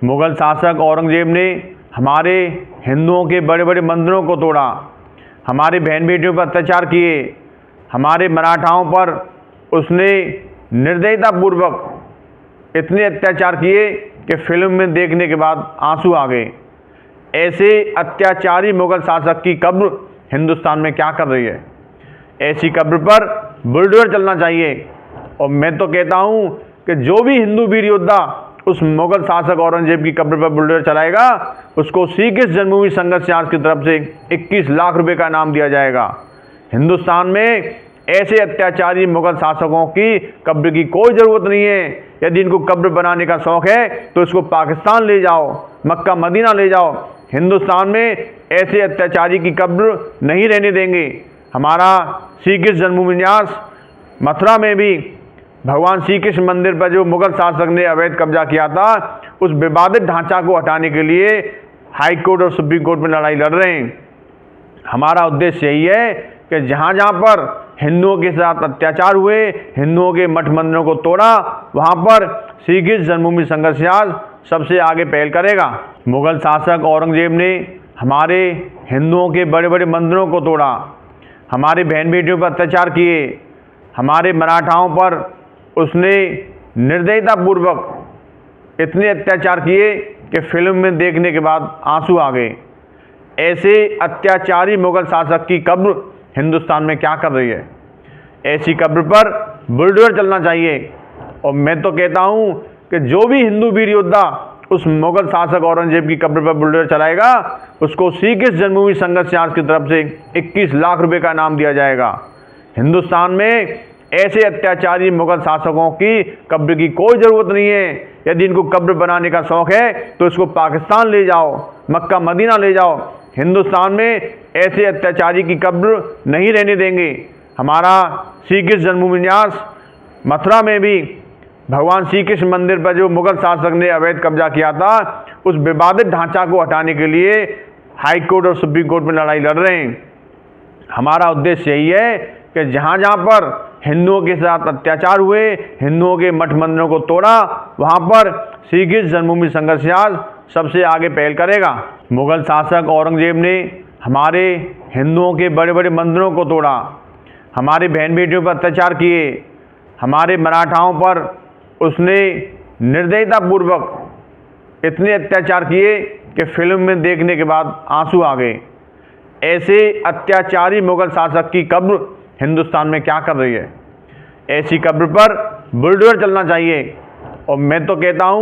मुग़ल शासक औरंगज़ेब ने हमारे हिंदुओं के बड़े बड़े मंदिरों को तोड़ा, हमारी बहन बेटियों पर अत्याचार किए, हमारे मराठाओं पर उसने निर्दयतापूर्वक इतने अत्याचार किए कि फिल्म में देखने के बाद आंसू आ गए। ऐसे अत्याचारी मुग़ल शासक की कब्र हिंदुस्तान में क्या कर रही है? ऐसी कब्र पर बुलडोजर चलना चाहिए। और मैं तो कहता हूँ कि जो भी हिंदू वीर योद्धा उस मुग़ल शासक औरंगज़ेब की कब्र पर बुलडोजर चलाएगा, उसको श्रीकृष्ण जन्मभूमि संघर्ष समिति की तरफ से 21 लाख रुपए का इनाम दिया जाएगा। हिंदुस्तान में ऐसे अत्याचारी मुग़ल शासकों की कब्र की कोई ज़रूरत नहीं है। यदि इनको कब्र बनाने का शौक़ है तो इसको पाकिस्तान ले जाओ, मक्का मदीना ले जाओ। हिंदुस्तान में ऐसे अत्याचारी की कब्र नहीं रहने देंगे। हमारा श्री कृष्ण जन्मभूमि न्यास मथुरा में भी भगवान श्री कृष्ण मंदिर पर जो मुग़ल शासक ने अवैध कब्जा किया था, उस विवादित ढांचा को हटाने के लिए हाई कोर्ट और सुप्रीम कोर्ट में लड़ाई लड़ रहे हैं। हमारा उद्देश्य यही है कि जहाँ जहाँ पर हिंदुओं के साथ अत्याचार हुए, हिंदुओं के मठ मंदिरों को तोड़ा, वहाँ पर श्री कृष्ण जन्मभूमि संघर्ष समिति सबसे आगे पहल करेगा। मुग़ल शासक औरंगज़ेब ने हमारे हिंदुओं के बड़े बड़े मंदिरों को तोड़ा, हमारी बहन बेटियों पर अत्याचार किए, हमारे मराठाओं पर उसने निर्दयतापूर्वक इतने अत्याचार किए कि फिल्म में देखने के बाद आंसू आ गए। ऐसे अत्याचारी मुग़ल शासक की कब्र हिंदुस्तान में क्या कर रही है? ऐसी कब्र पर बुलडोजर चलना चाहिए। और मैं तो कहता हूँ कि जो भी हिंदू वीर योद्धा उस मुग़ल शासक औरंगज़ेब की कब्र पर बुलडोजर चलाएगा, उसको श्रीकृष्ण जन्मभूमि संघर्ष समिति की तरफ से 21 लाख रुपए का इनाम दिया जाएगा। हिंदुस्तान में ऐसे अत्याचारी मुग़ल शासकों की कब्र की कोई ज़रूरत नहीं है। यदि इनको कब्र बनाने का शौक़ है तो इसको पाकिस्तान ले जाओ, मक्का मदीना ले जाओ। हिंदुस्तान में ऐसे अत्याचारी की कब्र नहीं रहने देंगे। हमारा श्री कृष्ण जन्मभूमि न्यास मथुरा में भी भगवान श्री कृष्ण मंदिर पर जो मुग़ल शासक ने अवैध कब्जा किया था, उस विवादित ढांचा को हटाने के लिए हाई कोर्ट और सुप्रीम कोर्ट में लड़ाई लड़ रहे हैं। हमारा उद्देश्य यही है कि जहाँ जहाँ पर हिंदुओं के साथ अत्याचार हुए, हिंदुओं के मठ मंदिरों को तोड़ा, वहाँ पर श्री कृष्ण जन्मभूमि संघर्ष समिति सबसे आगे पहल करेगा। मुग़ल शासक औरंगज़ेब ने हमारे हिंदुओं के बड़े बड़े मंदिरों को तोड़ा, हमारी बहन बेटियों पर अत्याचार किए, हमारे मराठाओं पर उसने निर्दयतापूर्वक इतने अत्याचार किए कि फिल्म में देखने के बाद आंसू आ गए। ऐसे अत्याचारी मुग़ल शासक की कब्र हिंदुस्तान में क्या कर रही है? ऐसी कब्र पर बुलडोजर चलना चाहिए। और मैं तो कहता हूँ